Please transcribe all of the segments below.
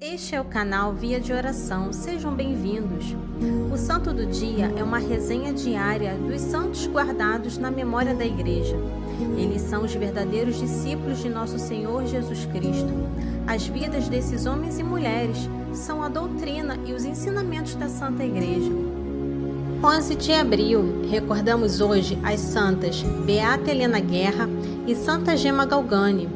Este é o canal Via de Oração, sejam bem-vindos. O Santo do Dia é uma resenha diária dos santos guardados na memória da Igreja. Eles são os verdadeiros discípulos de nosso Senhor Jesus Cristo. As vidas desses homens e mulheres são a doutrina e os ensinamentos da Santa Igreja. 11 de abril, recordamos hoje as santas Beata Helena Guerra e Santa Gemma Galgani.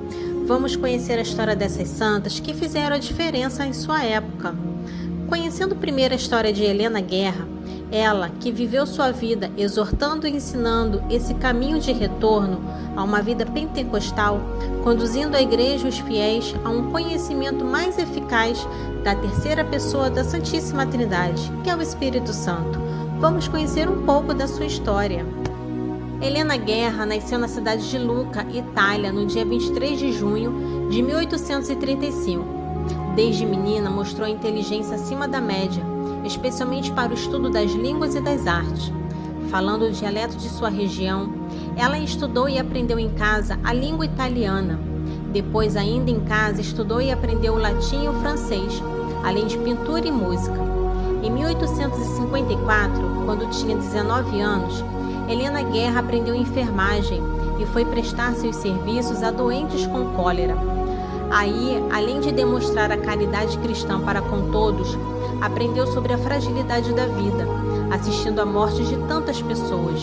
Vamos conhecer a história dessas santas que fizeram a diferença em sua época. Conhecendo primeiro a história de Helena Guerra, ela que viveu sua vida exortando e ensinando esse caminho de retorno a uma vida pentecostal, conduzindo a igreja e os fiéis a um conhecimento mais eficaz da terceira pessoa da Santíssima Trindade, que é o Espírito Santo. Vamos conhecer um pouco da sua história. Helena Guerra nasceu na cidade de Lucca, Itália, no dia 23 de junho de 1835. Desde menina mostrou a inteligência acima da média, especialmente para o estudo das línguas e das artes. Falando o dialeto de sua região, ela estudou e aprendeu em casa a língua italiana. Depois, ainda em casa, estudou e aprendeu o latim e o francês, além de pintura e música. Em 1854, quando tinha 19 anos, Helena Guerra aprendeu enfermagem e foi prestar seus serviços a doentes com cólera. Aí, além de demonstrar a caridade cristã para com todos, aprendeu sobre a fragilidade da vida, assistindo à morte de tantas pessoas.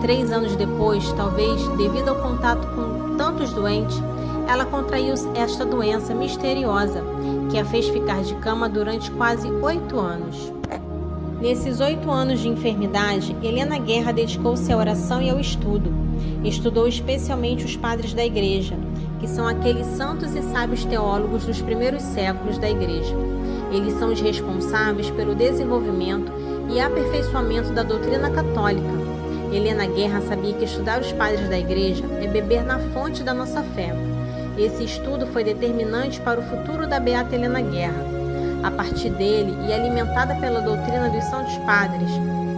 3 anos depois, talvez devido ao contato com tantos doentes, ela contraiu esta doença misteriosa, que a fez ficar de cama durante quase 8 anos. Nesses 8 anos de enfermidade, Helena Guerra dedicou-se à oração e ao estudo. Estudou especialmente os padres da Igreja, que são aqueles santos e sábios teólogos dos primeiros séculos da Igreja. Eles são os responsáveis pelo desenvolvimento e aperfeiçoamento da doutrina católica. Helena Guerra sabia que estudar os padres da Igreja é beber na fonte da nossa fé. Esse estudo foi determinante para o futuro da Beata Helena Guerra. A partir dele, e alimentada pela doutrina dos Santos Padres,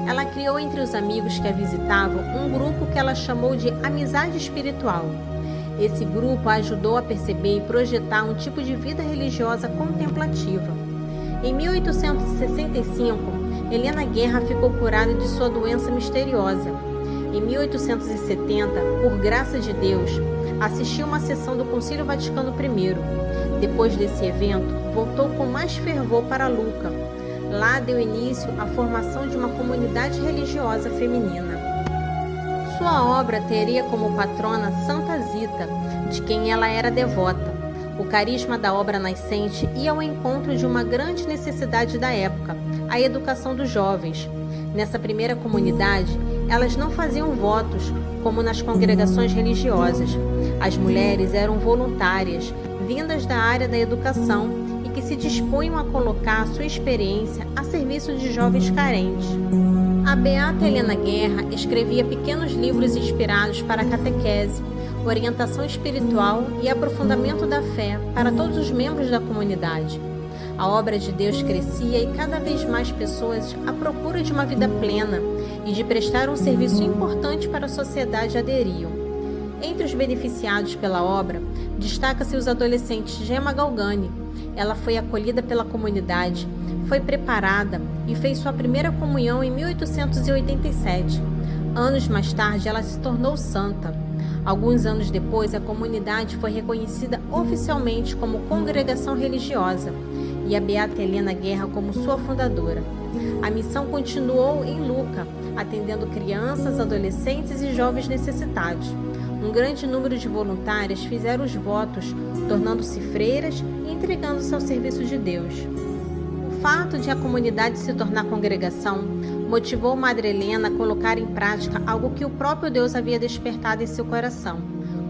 ela criou entre os amigos que a visitavam um grupo que ela chamou de Amizade Espiritual. Esse grupo a ajudou a perceber e projetar um tipo de vida religiosa contemplativa. Em 1865, Helena Guerra ficou curada de sua doença misteriosa. Em 1870, por graça de Deus, assistiu uma sessão do Concílio Vaticano I. Depois desse evento, voltou com mais fervor para Lucca. Lá deu início à formação de uma comunidade religiosa feminina. Sua obra teria como patrona Santa Zita, de quem ela era devota. O carisma da obra nascente ia ao encontro de uma grande necessidade da época, a educação dos jovens. Nessa primeira comunidade, elas não faziam votos, como nas congregações religiosas. As mulheres eram voluntárias, vindas da área da educação e que se dispunham a colocar sua experiência a serviço de jovens carentes. A Beata Helena Guerra escrevia pequenos livros inspirados para a catequese, orientação espiritual e aprofundamento da fé para todos os membros da comunidade. A obra de Deus crescia e cada vez mais pessoas à procura de uma vida plena e de prestar um serviço importante para a sociedade aderiam. Entre os beneficiados pela obra, destaca-se os adolescentes Gemma Galgani. Ela foi acolhida pela comunidade, foi preparada e fez sua primeira comunhão em 1887. Anos mais tarde, ela se tornou santa. Alguns anos depois, a comunidade foi reconhecida oficialmente como congregação religiosa e a Beata Helena Guerra como sua fundadora. A missão continuou em Lucca, atendendo crianças, adolescentes e jovens necessitados. Um grande número de voluntárias fizeram os votos, tornando-se freiras e entregando-se ao serviço de Deus. O fato de a comunidade se tornar congregação motivou Madre Helena a colocar em prática algo que o próprio Deus havia despertado em seu coração,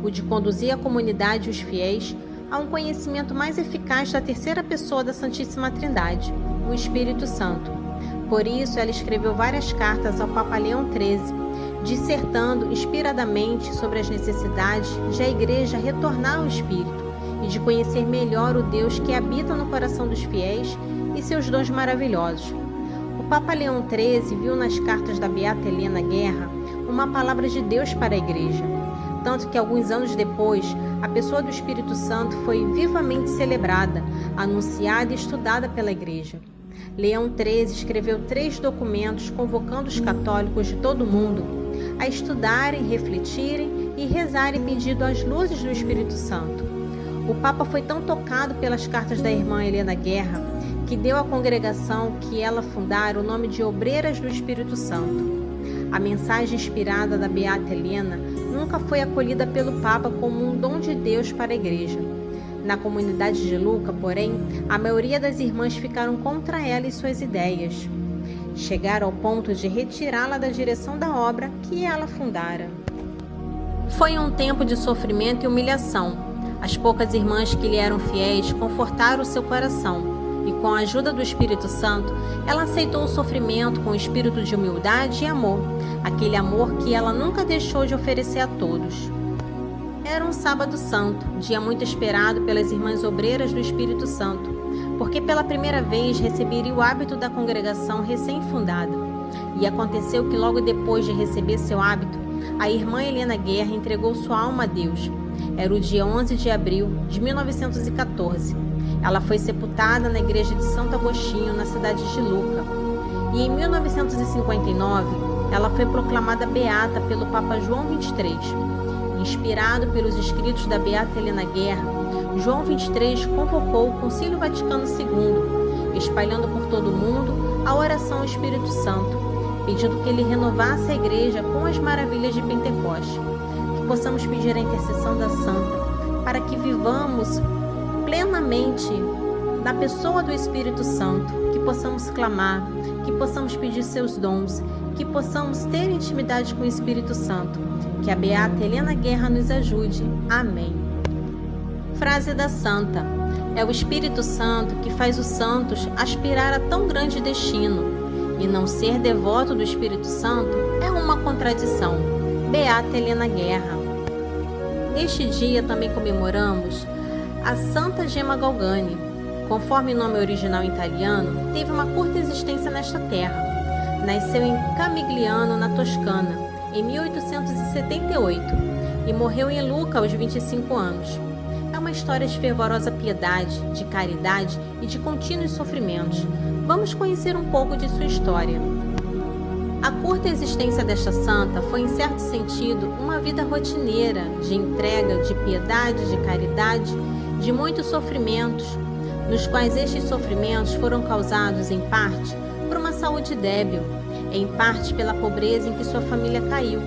o de conduzir a comunidade e os fiéis a um conhecimento mais eficaz da terceira pessoa da Santíssima Trindade, o Espírito Santo. Por isso, ela escreveu várias cartas ao Papa Leão XIII, dissertando inspiradamente sobre as necessidades de a Igreja retornar ao Espírito e de conhecer melhor o Deus que habita no coração dos fiéis e seus dons maravilhosos. O Papa Leão XIII viu nas cartas da Beata Helena Guerra uma palavra de Deus para a Igreja, tanto que alguns anos depois a pessoa do Espírito Santo foi vivamente celebrada, anunciada e estudada pela Igreja. Leão XIII escreveu 3 documentos convocando os católicos de todo o mundo a estudarem, refletirem e rezarem pedindo as luzes do Espírito Santo. O Papa foi tão tocado pelas cartas da irmã Helena Guerra que deu à congregação que ela fundara o nome de Obreiras do Espírito Santo. A mensagem inspirada da Beata Helena nunca foi acolhida pelo Papa como um dom de Deus para a Igreja. Na comunidade de Lucca, porém, a maioria das irmãs ficaram contra ela e suas ideias. Chegaram ao ponto de retirá-la da direção da obra que ela fundara. Foi um tempo de sofrimento e humilhação. As poucas irmãs que lhe eram fiéis confortaram o seu coração. E com a ajuda do Espírito Santo, ela aceitou o sofrimento com espírito de humildade e amor, aquele amor que ela nunca deixou de oferecer a todos. Era um sábado santo, dia muito esperado pelas irmãs obreiras do Espírito Santo, porque pela primeira vez receberia o hábito da congregação recém-fundada. E aconteceu que logo depois de receber seu hábito, a irmã Helena Guerra entregou sua alma a Deus. Era o dia 11 de abril de 1914. Ela foi sepultada na igreja de Santo Agostinho, na cidade de Lucca. E em 1959, ela foi proclamada beata pelo Papa João XXIII. Inspirado pelos escritos da Beata Helena Guerra, João XXIII convocou o Concílio Vaticano II, espalhando por todo o mundo a oração ao Espírito Santo, pedindo que ele renovasse a igreja com as maravilhas de Pentecoste. Que possamos pedir a intercessão da Santa, para que vivamos plenamente na pessoa do Espírito Santo, que possamos clamar, que possamos pedir seus dons, que possamos ter intimidade com o Espírito Santo. Que a Beata Helena Guerra nos ajude. Amém. Frase da Santa: é o Espírito Santo que faz os santos aspirar a tão grande destino, e não ser devoto do Espírito Santo é uma contradição. Beata Helena Guerra. Neste dia também comemoramos a Santa Gemma Galgani. Conforme o nome original italiano, teve uma curta existência nesta terra. Nasceu em Camigliano, na Toscana, em 1878 e morreu em Lucca aos 25 anos. É uma história de fervorosa piedade, de caridade e de contínuos sofrimentos. Vamos conhecer um pouco de sua história. A curta existência desta santa foi, em certo sentido, uma vida rotineira, de entrega, de piedade, de caridade, de muitos sofrimentos, nos quais estes sofrimentos foram causados, em parte, por uma saúde débil, em parte pela pobreza em que sua família caiu,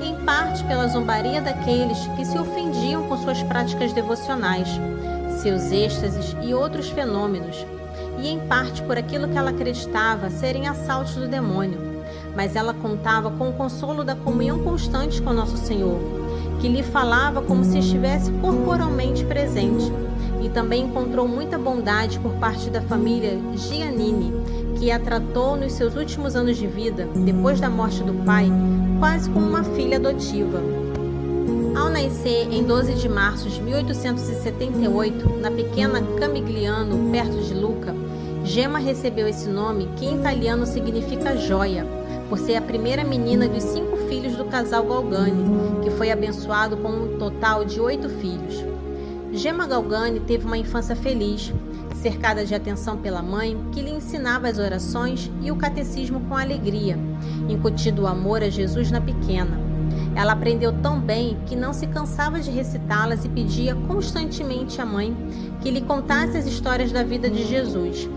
em parte pela zombaria daqueles que se ofendiam com suas práticas devocionais, seus êxtases e outros fenômenos, e em parte por aquilo que ela acreditava serem assaltos do demônio. Mas ela contava com o consolo da comunhão constante com Nosso Senhor, que lhe falava como se estivesse corporalmente presente, e também encontrou muita bondade por parte da família Giannini, que a tratou nos seus últimos anos de vida, depois da morte do pai, quase como uma filha adotiva. Ao nascer em 12 de março de 1878, na pequena Camigliano, perto de Lucca, Gemma recebeu esse nome, que em italiano significa joia, por ser a primeira menina dos 5 filhos do casal Galgani, que foi abençoado com um total de 8 filhos. Gemma Galgani teve uma infância feliz, cercada de atenção pela mãe, que lhe ensinava as orações e o catecismo com alegria, incutindo o amor a Jesus na pequena. Ela aprendeu tão bem que não se cansava de recitá-las e pedia constantemente à mãe que lhe contasse as histórias da vida de Jesus.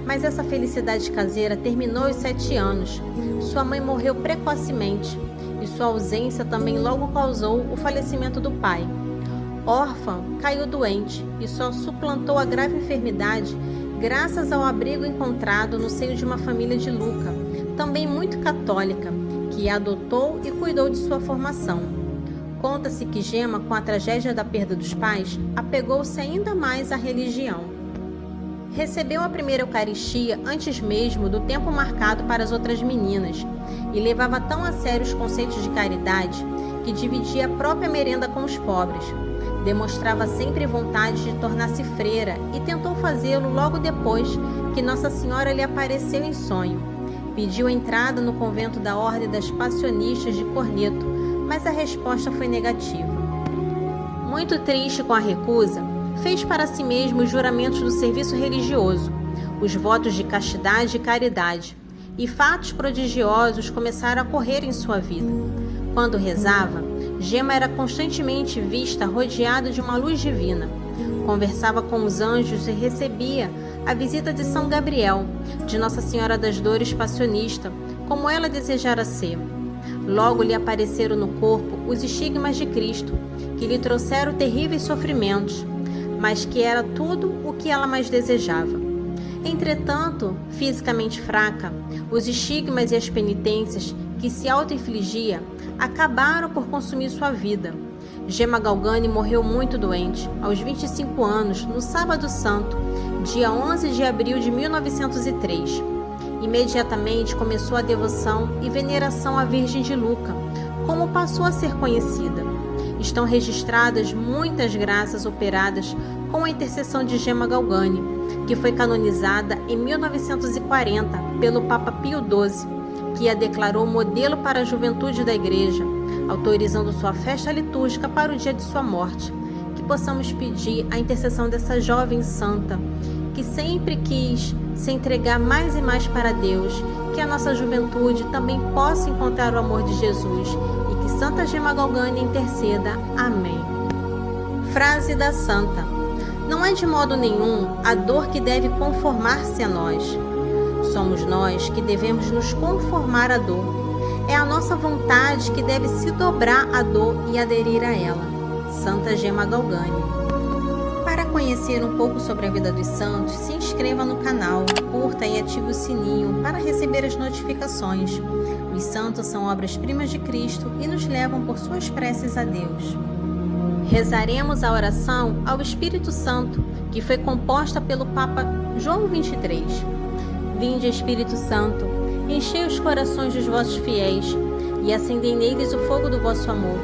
Mas essa felicidade caseira terminou aos 7 anos. Sua mãe morreu precocemente e sua ausência também logo causou o falecimento do pai. Órfã, caiu doente e só suplantou a grave enfermidade graças ao abrigo encontrado no seio de uma família de Lucca, também muito católica, que a adotou e cuidou de sua formação. Conta-se que Gemma, com a tragédia da perda dos pais, apegou-se ainda mais à religião. Recebeu a primeira Eucaristia antes mesmo do tempo marcado para as outras meninas e levava tão a sério os conceitos de caridade que dividia a própria merenda com os pobres. Demonstrava sempre vontade de tornar-se freira e tentou fazê-lo logo depois que Nossa Senhora lhe apareceu em sonho. Pediu entrada no convento da Ordem das Passionistas de Corneto, mas a resposta foi negativa. muito triste com a recusa, fez para si mesmo os juramentos do serviço religioso, os votos de castidade e caridade, e fatos prodigiosos começaram a ocorrer em sua vida. Quando rezava, Gema era constantemente vista rodeada de uma luz divina. Conversava com os anjos e recebia a visita de São Gabriel, de Nossa Senhora das Dores Passionista, como ela desejara ser. Logo lhe apareceram no corpo os estigmas de Cristo, que lhe trouxeram terríveis sofrimentos, mas que era tudo o que ela mais desejava. Entretanto, fisicamente fraca, os estigmas e as penitências que se auto-infligia acabaram por consumir sua vida. Gema Galgani morreu muito doente, aos 25 anos, no Sábado Santo, dia 11 de abril de 1903. Imediatamente começou a devoção e veneração à Virgem de Lucca, como passou a ser conhecida. Estão registradas muitas graças operadas com a intercessão de Gema Galgani, que foi canonizada em 1940 pelo Papa Pio XII, que a declarou modelo para a juventude da Igreja, autorizando sua festa litúrgica para o dia de sua morte. Que possamos pedir a intercessão dessa jovem santa, que sempre quis se entregar mais e mais para Deus, que a nossa juventude também possa encontrar o amor de Jesus e que Santa Gema Galgani interceda. Amém. Frase da Santa: não é de modo nenhum a dor que deve conformar-se a nós. Somos nós que devemos nos conformar à dor. É a nossa vontade que deve se dobrar à dor e aderir a ela. Santa Gema Galgani. Para conhecer um pouco sobre a vida dos santos, se inscreva no canal, curta e ative o sininho para receber as notificações. Os santos são obras-primas de Cristo e nos levam por suas preces a Deus. Rezaremos a oração ao Espírito Santo, que foi composta pelo Papa João XXIII. Vinde, Espírito Santo, enchei os corações dos vossos fiéis e acendei neles o fogo do vosso amor.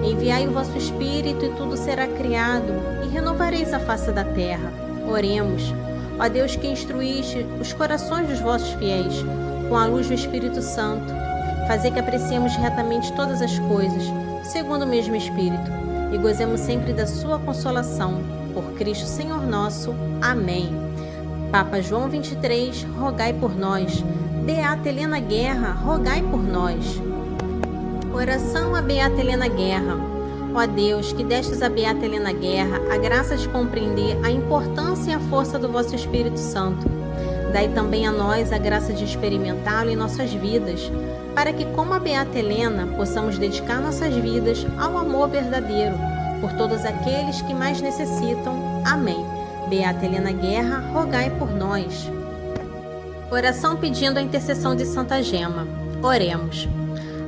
Enviai o vosso Espírito e tudo será criado e renovareis a face da terra. Oremos. Ó Deus, que instruíste os corações dos vossos fiéis com a luz do Espírito Santo, fazei que apreciemos retamente todas as coisas, segundo o mesmo Espírito, e gozemos sempre da sua consolação. Por Cristo Senhor nosso. Amém. Papa João XXIII, rogai por nós. Beata Helena Guerra, rogai por nós. Oração a Beata Helena Guerra. Ó Deus, que destes a Beata Helena Guerra a graça de compreender a importância e a força do vosso Espírito Santo. Dai também a nós a graça de experimentá-lo em nossas vidas, para que, como a Beata Helena, possamos dedicar nossas vidas ao amor verdadeiro por todos aqueles que mais necessitam. Amém. Beata Helena Guerra, rogai por nós. Oração pedindo a intercessão de Santa Gema. Oremos.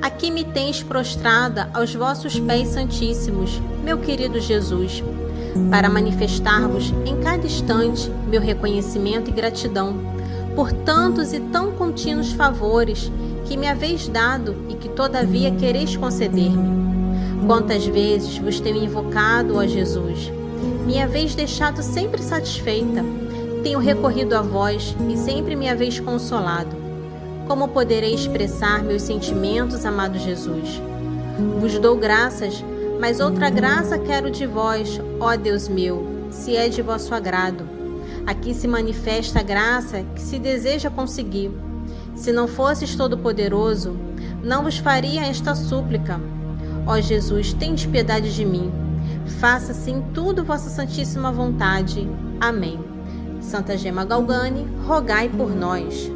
Aqui me tens prostrada aos vossos pés santíssimos, meu querido Jesus, para manifestar-vos em cada instante meu reconhecimento e gratidão por tantos e tão contínuos favores que me haveis dado e que todavia quereis conceder-me. Quantas vezes vos tenho invocado, ó Jesus, me haveis deixado sempre satisfeita, tenho recorrido a vós e sempre me haveis consolado. Como poderei expressar meus sentimentos, amado Jesus? Vos dou graças, mas outra graça quero de vós, ó Deus meu, se é de vosso agrado. Aqui se manifesta a graça que se deseja conseguir. Se não fosses todo-poderoso, não vos faria esta súplica. Ó Jesus, tende piedade de mim. Faça assim tudo vossa santíssima vontade. Amém. Santa Gema Galgani, rogai por nós.